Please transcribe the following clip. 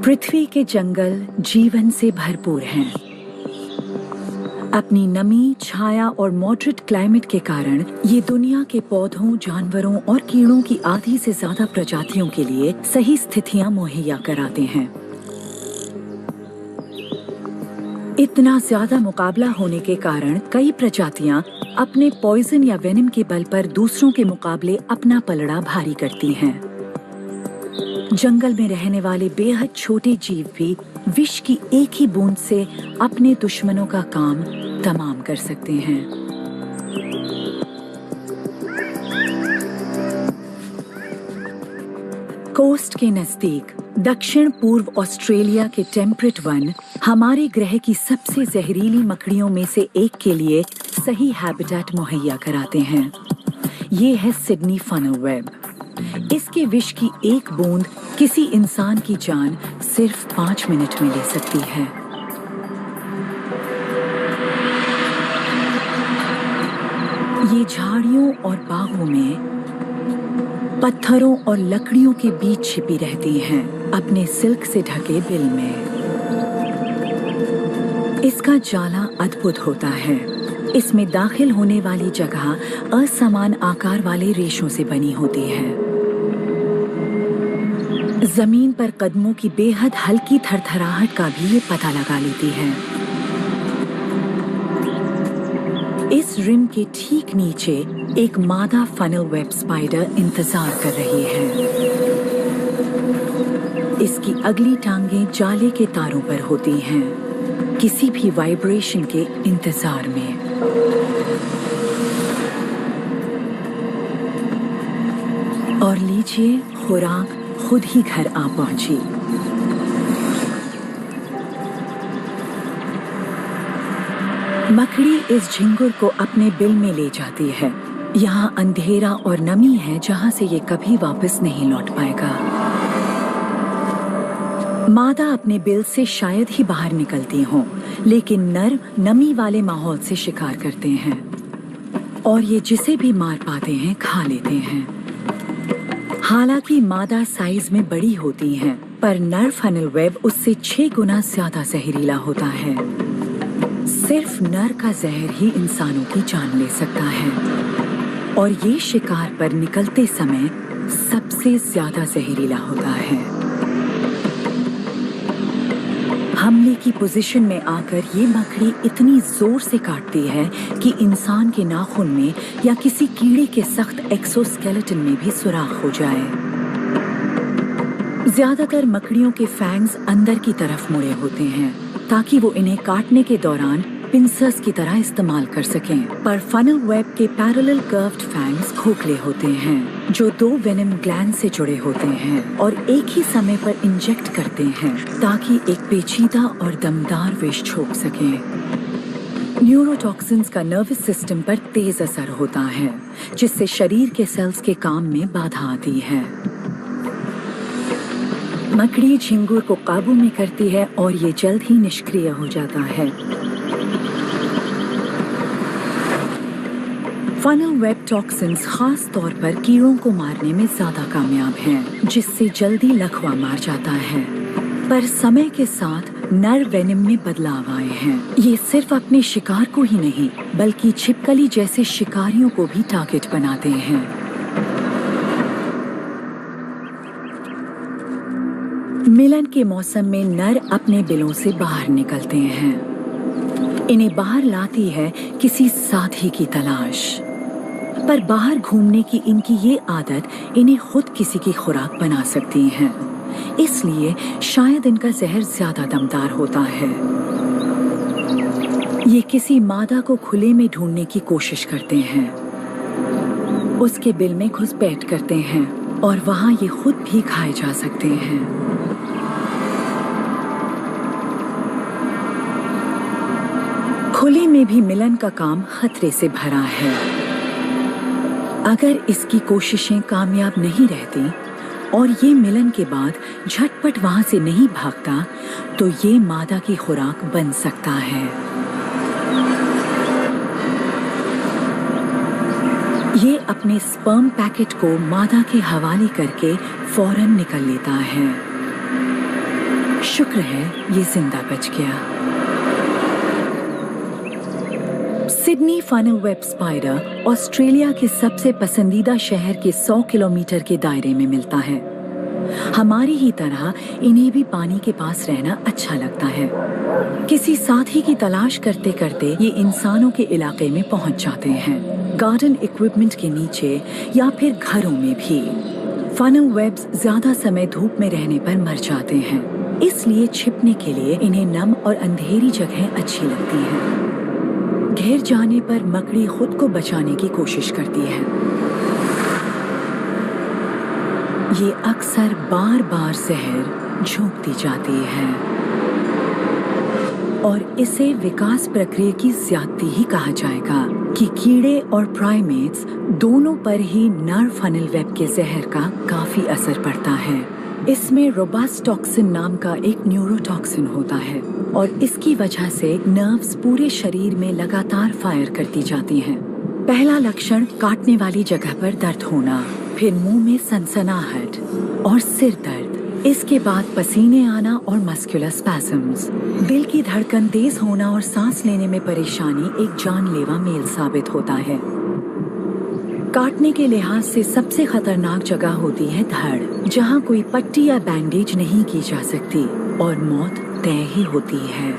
पृथ्वी के जंगल जीवन से भरपूर हैं। अपनी नमी, छाया और मॉडरेट क्लाइमेट के कारण ये दुनिया के पौधों, जानवरों और कीड़ों की आधी से ज्यादा प्रजातियों के लिए सही स्थितियां मुहैया कराते हैं। इतना ज्यादा मुकाबला होने के कारण कई प्रजातियां अपने पॉइजन या वेनम के बल पर दूसरों के मुकाबले अपना पलड़ा भारी करती हैं। जंगल में रहने वाले बेहद छोटे जीव भी विष की एक ही बूंद से अपने दुश्मनों का काम तमाम कर सकते हैं। कोस्ट के नजदीक दक्षिण पूर्व ऑस्ट्रेलिया के टेम्परेट वन हमारे ग्रह की सबसे जहरीली मकड़ियों में से एक के लिए सही हैबिटेट मुहैया कराते हैं। ये है सिडनी फनल वेब। इसके विष की एक बूंद किसी इंसान की जान सिर्फ 5 मिनट में ले सकती है। ये झाड़ियों और बागों में, पत्थरों और लकड़ियों के बीच छिपी रहती हैं, अपने सिल्क से ढके बिल में। इसका जाला अद्भुत होता है। इसमें दाखिल होने वाली जगह असमान आकार वाले रेशों से बनी होती है। जमीन पर कदमों की बेहद हल्की थरथराहट का भी ये पता लगा लेती है। इस रिम के ठीक नीचे एक मादा फनल वेब स्पाइडर इंतजार कर रही है। इसकी अगली टांगें जाले के तारों पर होती हैं, किसी भी वाइब्रेशन के इंतजार में। और लीजिए, खुराक खुद ही घर आ पहुंची। मकड़ी इस झिंगुर को अपने बिल में ले जाती है। यहाँ अंधेरा और नमी है जहाँ से ये कभी वापस नहीं लौट पाएगा। मादा अपने बिल से शायद ही बाहर निकलती हो, लेकिन नर नमी वाले माहौल से शिकार करते हैं और ये जिसे भी मार पाते हैं खा लेते हैं। हालांकि मादा साइज में बड़ी होती हैं, पर नर फनल वेब उससे 6 गुना ज्यादा जहरीला होता है। सिर्फ नर का जहर ही इंसानों की जान ले सकता है और ये शिकार पर निकलते समय सबसे ज्यादा जहरीला होता है। हमले की पोजीशन में आकर ये मकड़ी इतनी जोर से काटती है कि इंसान के नाखून में या किसी कीड़े के सख्त एक्सोस्केलेटन में भी सुराख हो जाए। ज्यादातर मकड़ियों के फैंग्स अंदर की तरफ मुड़े होते हैं ताकि वो इन्हें काटने के दौरान पिंसर्स की तरह इस्तेमाल कर सकें, पर फनल वेब के पैरेलल कर्व्ड फैंग्स खोखले होते हैं जो 2 वेनम ग्लैंड से जुड़े होते हैं और एक ही समय पर इंजेक्ट करते हैं ताकि एक पेचीदा और दमदार विष छोड़ सकें। न्यूरोटॉक्सिन्स का नर्वस सिस्टम पर तेज असर होता है, जिससे शरीर के सेल्स के काम में बाधा आती है। मकड़ी झिंगुर को काबू में करती है और ये जल्द ही निष्क्रिय हो जाता है। फनल वेब टॉक्सिन्स खास तौर पर कीड़ों को मारने में ज्यादा कामयाब हैं, जिससे जल्दी लकवा मार जाता है। पर समय के साथ नर वेनम में बदलाव आए हैं। ये सिर्फ अपने शिकार को ही नहीं, बल्कि छिपकली जैसे शिकारियों को भी टारगेट बनाते हैं। मिलन के मौसम में नर अपने बिलों से बाहर निकलते हैं। इन्हें बाहर लाती है किसी साथी की तलाश, पर बाहर घूमने की इनकी ये आदत इन्हें खुद किसी की खुराक बना सकती है। इसलिए शायद इनका जहर ज्यादा दमदार होता है। ये किसी मादा को खुले में ढूंढने की कोशिश करते हैं, उसके बिल में घुसपैठ करते हैं और वहां ये खुद भी खाए जा सकते हैं। खुले में भी मिलन का काम खतरे से भरा है। अगर इसकी कोशिशें कामयाब नहीं रहती और ये मिलन के बाद झटपट वहां से नहीं भागता, तो ये मादा की खुराक बन सकता है। ये अपने स्पर्म पैकेट को मादा के हवाले करके फौरन निकल लेता है। शुक्र है ये जिंदा बच गया। Sydney funnel web spider Australia के सबसे पसंदीदा शहर के 100 किलोमीटर के दायरे में मिलता है। हमारी ही तरह इन्हें भी पानी के पास रहना अच्छा लगता है। किसी साथी की तलाश करते करते ये इंसानों के इलाके में पहुंच जाते हैं, गार्डन इक्विपमेंट के नीचे या फिर घरों में भी। फनल वेब्स ज्यादा समय धूप में रहने पर मर जाते हैं, इसलिए छिपने के लिए इन्हें नम और अंधेरी जगह अच्छी लगती हैं। घिर जाने पर मकड़ी खुद को बचाने की कोशिश करती है। ये अक्सर बार बार जहर झोंकती जाती है और इसे विकास प्रक्रिया की ज्यादती ही कहा जाएगा कि कीड़े और प्राइमेट्स दोनों पर ही नर फनल वेब के जहर का काफी असर पड़ता है। इसमें रोबस्ट टॉक्सिन नाम का एक न्यूरोटॉक्सिन होता है और इसकी वजह से नर्व्स पूरे शरीर में लगातार फायर करती जाती हैं। पहला लक्षण काटने वाली जगह पर दर्द होना, फिर मुंह में सनसनाहट और सिर दर्द। इसके बाद पसीने आना और मस्कुलर स्पैज़म्स। दिल की धड़कन तेज होना और सांस लेने में परेशानी एक जानलेवा मेल साबित होता है। काटने के लिहाज से सबसे खतरनाक जगह होती है धड़, जहां कोई पट्टी या बैंडेज नहीं की जा सकती और मौत तय ही होती है।